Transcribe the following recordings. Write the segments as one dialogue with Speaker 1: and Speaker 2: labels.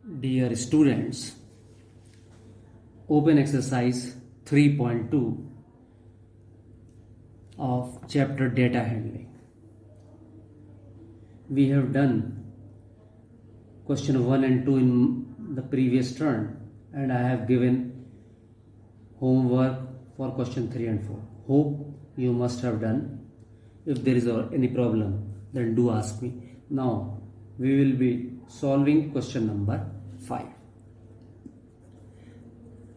Speaker 1: Dear students, open exercise 3.2 of chapter data handling. We have done question 1 and 2 in the previous turn, and I have given homework for question 3 and 4. Hope you must have done. If there is any problem, then do ask me. Now we will be solving question number 5.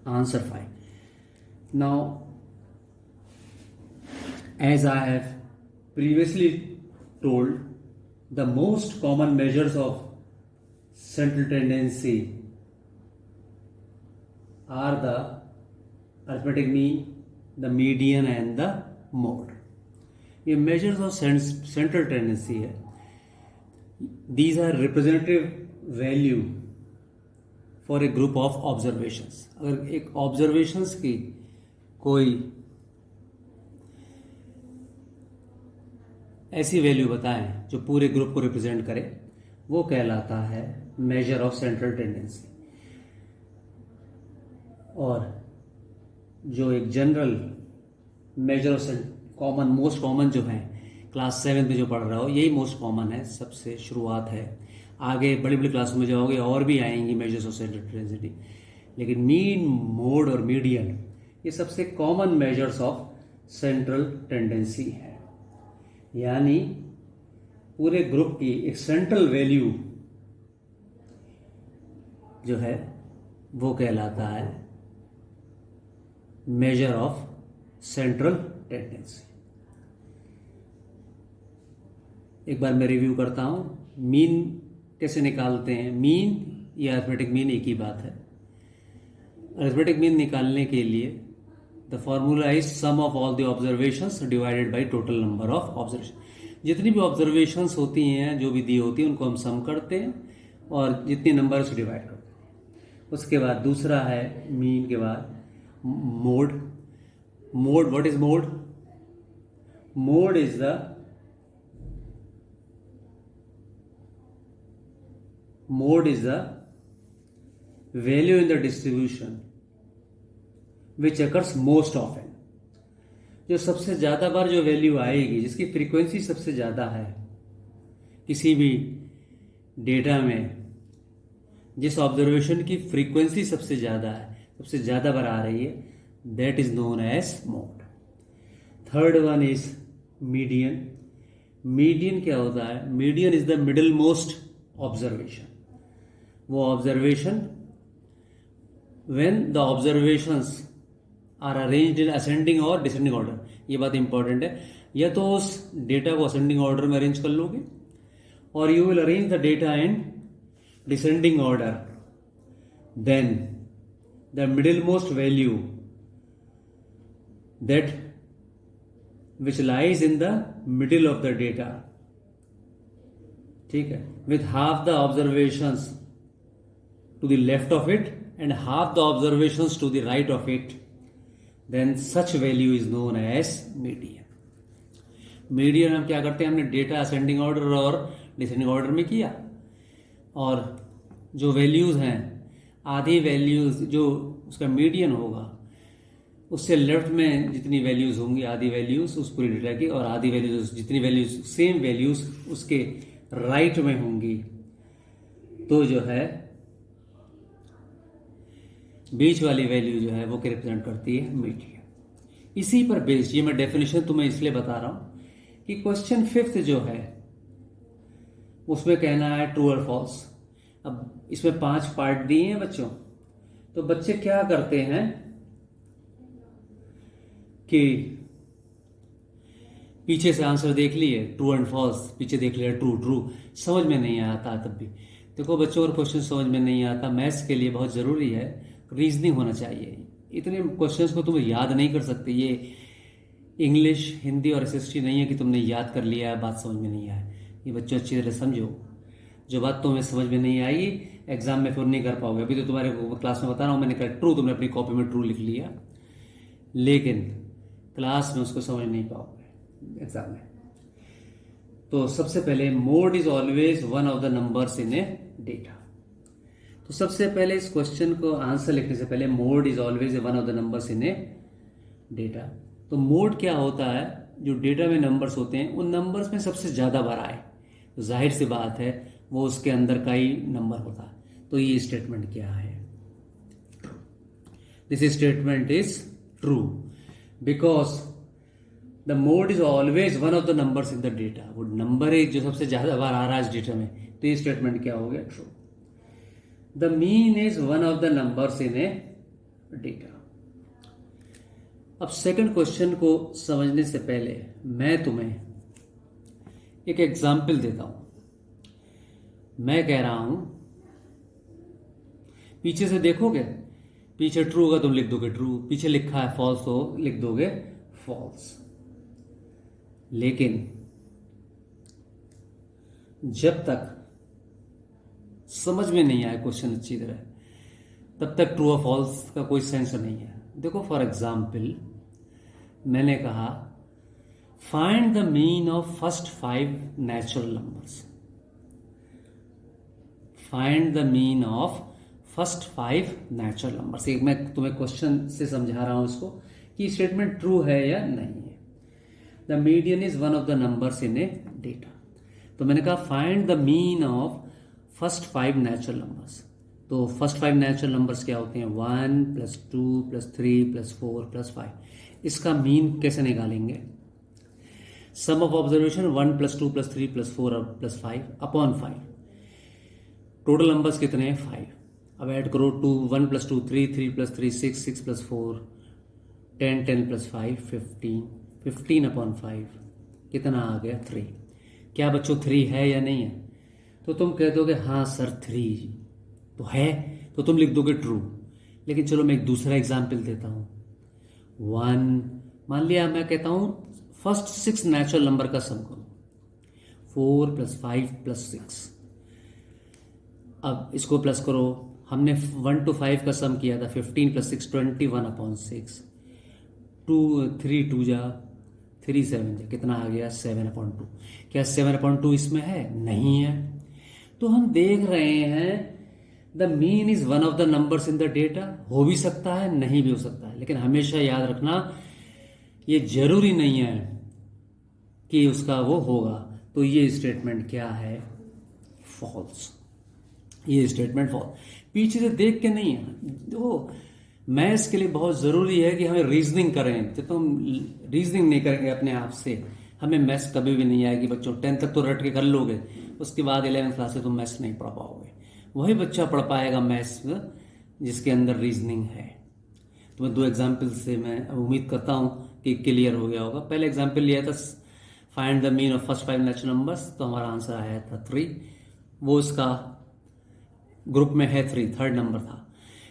Speaker 1: Answer 5. Now, as I have previously told, the most common measures of central tendency are the arithmetic mean, the median and the mode. ये measures of central tendency है. These are representative value for a group of observations. अगर एक observations की कोई ऐसी value बताएं जो पूरे ग्रुप को रिप्रेजेंट करे, वो कहलाता है मेजर ऑफ सेंट्रल टेंडेंसी. और जो एक general measure of common, most common जो है, क्लास 7 में जो पढ़ रहा हो, यही मोस्ट कॉमन है, सबसे शुरुआत है. आगे बड़ी बड़ी क्लासों में जाओगे और भी आएंगी मेजर्स ऑफ सेंट्रल टेंडेंसी, लेकिन मीन, मोड और मीडियन ये सबसे common measures of central tendency है. यानी पूरे ग्रुप की एक सेंट्रल वैल्यू जो है वो कहलाता है मेजर ऑफ सेंट्रल टेंडेंसी. एक बार मैं रिव्यू करता हूं. मीन कैसे निकालते हैं? मीन या अरिथमेटिक मीन एक ही बात है. अरिथमेटिक मीन निकालने के लिए the formula is sum of all the observations divided by total number of observations. जितनी भी ऑब्जर्वेशंस होती हैं, जो भी दी होती हैं, उनको हम सम करते हैं और जितने नंबर से डिवाइड करते हैं. उसके बाद दूसरा है मीन के बाद mode. Mode, what is mode? Mode is the mode is the value in the distribution which occurs most often. जो सबसे ज़्यादा बार जो वैल्यू आएगी, जिसकी फ्रीक्वेंसी सबसे ज़्यादा है किसी भी डेटा में, जिस ऑब्जर्वेशन की फ्रीक्वेंसी सबसे ज़्यादा है, सबसे ज़्यादा बार आ रही है, that is known as mode. Third one is median. Median क्या होता है? Median is the middle most observation. वो observation when the observations are arranged in ascending और डिसेंडिंग ऑर्डर. ये बात इंपॉर्टेंट है. या तो उस डेटा को असेंडिंग ऑर्डर में अरेंज कर लोगे, और you will arrange the data in descending order. Then the middle most value that which lies in the middle of the data, ठीक है, with half the observations to the left of it and half the observations to the right of it, then such value is known as median. Median हम क्या करते हैं? हमने data ascending order और descending order में किया, और जो वैल्यूज हैं, आधी वैल्यूज जो उसका मीडियन होगा, उससे लेफ्ट में जितनी वैल्यूज होंगी, आधी वैल्यूज उस पूरी डेटा की, और आधी वैल्यूज, जितनी वैल्यूज, सेम वैल्यूज उसके राइट में होंगी, तो जो है बीच वाली वैल्यू जो है वो क्या रिप्रेजेंट करती है? मीडियन. इसी पर बेस्ड, ये मैं डेफिनेशन तुम्हें इसलिए बता रहा हूं कि क्वेश्चन 5 जो है उसमें कहना है ट्रू और फॉल्स. अब इसमें 5 पार्ट दिए हैं बच्चों, तो बच्चे क्या करते हैं कि पीछे से आंसर देख लिए, ट्रू एंड फॉल्स, पीछे देख लिया ट्रू ट्रू, समझ में नहीं आता. तब भी देखो बच्चों, अगर क्वेश्चन समझ में नहीं आता, मैथ्स के लिए बहुत जरूरी है रीजनिंग होना चाहिए. इतने क्वेश्चंस को तुम याद नहीं कर सकते. ये इंग्लिश, हिंदी और एसएसटी नहीं है कि तुमने याद कर लिया है, बात समझ में नहीं आए. ये बच्चों अच्छी तरह समझो, जो बात तुम्हें समझ में नहीं आएगी एग्जाम में फिर नहीं कर पाओगे. अभी तो तुम्हारे क्लास में बता रहा हूँ, मैंने कहा ट्रू, तुमने अपनी कॉपी में ट्रू लिख लिया, लेकिन क्लास में उसको समझ नहीं पाओगे एग्जाम में. तो सबसे पहले mode is always one of the numbers in A data. तो सबसे पहले इस क्वेश्चन को आंसर लिखने से पहले mode is always one of the numbers in A data. तो मोड क्या होता है, जो डेटा में नंबर्स होते हैं उन नंबर्स में सबसे ज़्यादा बार आए, तो जाहिर सी बात है वो उसके अंदर का ही नंबर होता है। तो ये स्टेटमेंट क्या है, this statement is true because the mode is always one of the numbers in the data. वो नंबर है जो सबसे ज़्यादा बार आ रहा है इस डेटा में, तो ये स्टेटमेंट क्या हो गया, true. The mean is one of the numbers in A data. अब सेकंड क्वेश्चन को समझने से पहले मैं तुम्हें एक एग्जाम्पल देता हूं। मैं कह रहा हूं, पीछे से देखोगे, पीछे ट्रू होगा तुम लिख दोगे ट्रू, पीछे लिखा है फॉल्स तो लिख दोगे फॉल्स। लेकिन जब तक समझ में नहीं आए क्वेश्चन अच्छी तरह, तब तक ट्रू और फॉल्स का कोई सेंस नहीं है। देखो फॉर एग्जाम्पल मैंने कहा find the mean of first 5 natural numbers. Find the mean of first 5 natural numbers. एक मैं तुम्हें क्वेश्चन से समझा रहा हूं इसको कि स्टेटमेंट ट्रू है या नहीं है। The median is one of the numbers in A data. तो मैंने कहा find the mean of first 5 natural numbers. तो फर्स्ट 5 नेचुरल नंबर्स क्या होते हैं, 1 + 2 + 3 + 4 + 5। इसका मीन कैसे निकालेंगे, sum of observation 1 + 2 + 3 + 4 + 5 upon 5। Total numbers कितने हैं, 5। अब ऐड करो 2 1 + 2 3 3 + 3 6 6 + 4 10 10 + 5 15 15 अपॉन 5 कितना आ गया, 3। क्या बच्चों 3 है या नहीं है, तो तुम कह दोगे हाँ सर 3 तो है, तो तुम लिख दोगे ट्रू। लेकिन चलो मैं एक दूसरा एग्जाम्पल देता हूं। 1 मान लिया मैं कहता हूं फर्स्ट 6 नेचुरल नंबर का सम करो, 4 + 5 + 6। अब इसको प्लस करो, हमने 1 to 5 का सम किया था, 15 + 6 21 अपॉन 6। 2 3 2 जा 3 7 जा कितना आ गया, 7/2। क्या 7/2 इसमें है, नहीं है। तो हम देख रहे हैं the mean is one of the numbers in the data. हो भी सकता है, नहीं भी हो सकता है, लेकिन हमेशा याद रखना ये जरूरी नहीं है कि उसका वो होगा। तो ये स्टेटमेंट क्या है, फॉल्स। ये स्टेटमेंट फॉल्स। पीछे से देख के नहीं है। देखो मैथ्स के लिए बहुत जरूरी है कि हमें रीजनिंग करें। जब हम रीजनिंग नहीं करेंगे अपने आप से, हमें मैथ्स कभी भी नहीं आएगी। बच्चों 10 तक तो रट के कर लोगे, उसके बाद 11वीं क्लास से तुम मैथ्स नहीं पढ़ पाओगे। वही बच्चा पढ़ पाएगा मैथ्स जिसके अंदर रीजनिंग है। तो मैं 2 एग्जाम्पल से मैं उम्मीद करता हूं कि क्लियर हो गया होगा। पहले एग्जाम्पल लिया था find the mean of first 5 natural numbers, तो हमारा आंसर आया था 3। वो इसका ग्रुप में है 3, थर्ड नंबर था।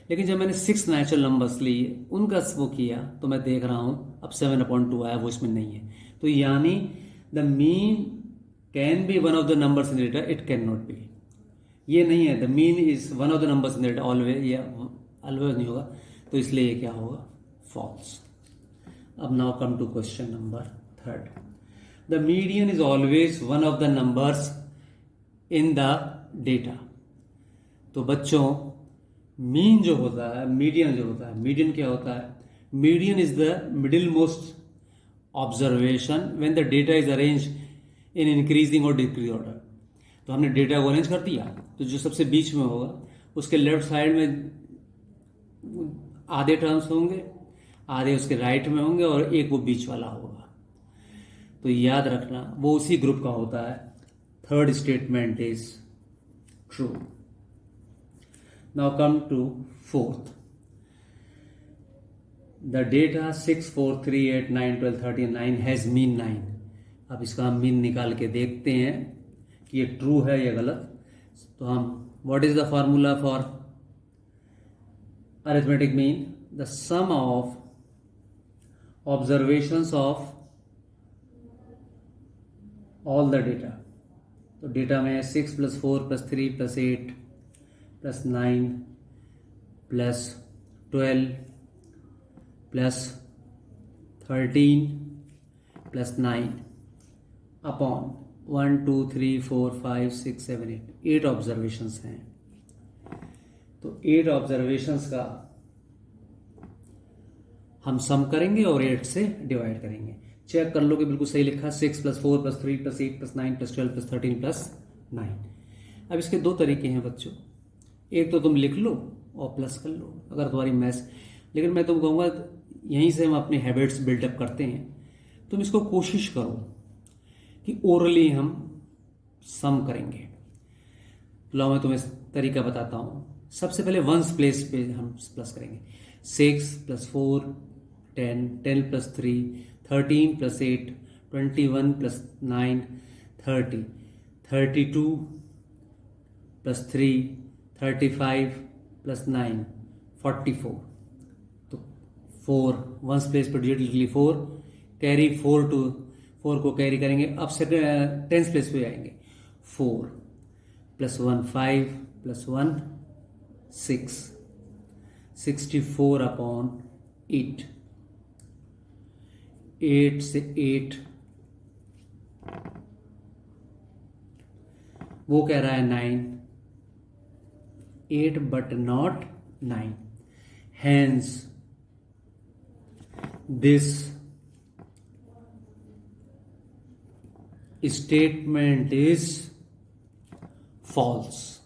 Speaker 1: लेकिन जब मैंने 6 नेचुरल नंबर्स लिए, उनका वो किया, तो मैं देख रहा हूं अब 7/2 आया, वो इसमें नहीं है। तो यानी the mean can be one of the numbers in data, it can not be. ये नहीं है the mean is one of the numbers in data always, या ऑलवेज नहीं होगा। तो इसलिए ये क्या होगा, फॉल्स। अब now come to question number 3rd। The median is always one of the numbers in the data. तो बच्चों मीन जो होता है, मीडियन जो होता है, मीडियन क्या होता है, median is the middle most observation when the data is arrange in increasing और डिक्रीज ऑर्डर। तो हमने डेटा को अरेंज कर दिया, तो जो सबसे बीच में होगा उसके लेफ्ट साइड में आधे टर्म्स होंगे, आधे उसके राइट में होंगे, और एक वो बीच वाला होगा। तो याद रखना वो उसी ग्रुप का होता है। 3rd statement is true. Now come to 4th. The data 6 4 3 8 9 12 13 9 has mean 9. अब इसका हम मीन निकाल के देखते हैं कि ये ट्रू है या गलत। तो हम what is the formula for arithmetic mean, the sum of observations of all the data. तो डेटा में 6 + 4 + 3 + 8 + 9 + 12 + 13 + 9 अपॉन 1 2 3 4 5 6 7 8 ऑब्जर्वेशंस हैं। तो 8 ऑब्जर्वेशंस का हम सम करेंगे और 8 से डिवाइड करेंगे। चेक कर लो कि बिल्कुल सही लिखा, 6 + 4 + 3 + 8 + 9 + 12 + 13 + 9। अब इसके दो तरीके हैं बच्चों, एक तो तुम लिख लो और प्लस कर लो अगर तुम्हारी मैथ्स, लेकिन मैं तुम कहूँगा यहीं से हम अपनी हैबिट्स बिल्डअप करते हैं। तुम इसको कोशिश करो कि ओरली हम सम करेंगे। तो लो मैं तुम्हें तरीका बताता हूँ। सबसे पहले वंस प्लेस पे हम प्लस करेंगे। 6 + 4 10, 10 + 3 13 + 8 21 + 9 30, 32 + 3 35 + 9 44। तो 4 वंस प्लेस पर डिजिट लिख ली 4, कैरी 4 टू 4 को कैरी करेंगे। अब सेकंड टेंस प्लेस पे आएंगे 4 + 1 5 + 1 6 64/8। 8 से 8 वो कह रहा है 9, 8 but not 9, hence this statement is false।